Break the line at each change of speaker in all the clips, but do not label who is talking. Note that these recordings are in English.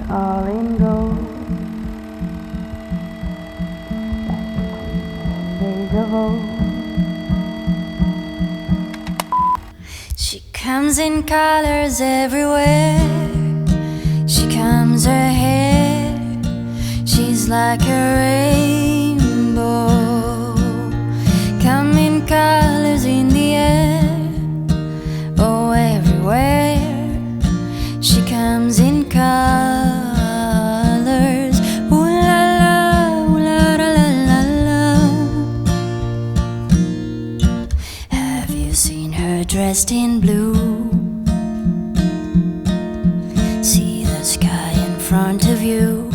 all in gold, like the days of old. She comes in colors everywhere. She combs her hair. She's like a rainbow. Come in colors in the air. Oh, everywhere. She comes in colors. Ooh la la, ooh la la la la la. Have you seen her dressed in blue? See the sky in front of you,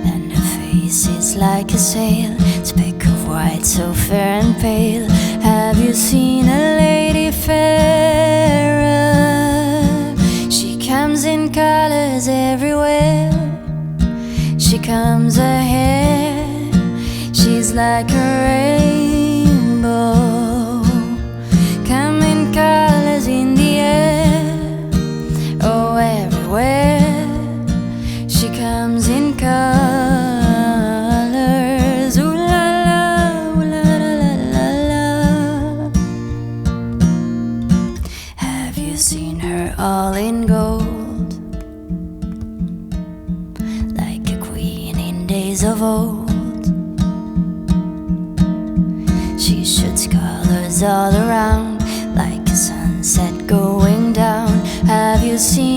and her face is like a sail, speck of white, so fair and pale. Have you seen a lady fairer? She comes in colors everywhere. She combs her hair. She's like a rainbow. Come in colors in the air. Oh, everywhere. She comes in colors. Ooh la la, ooh la la la la la. Have you seen her all in gold, like a queen in days of old? She shoots colors all around, like a sunset going down. Have you seen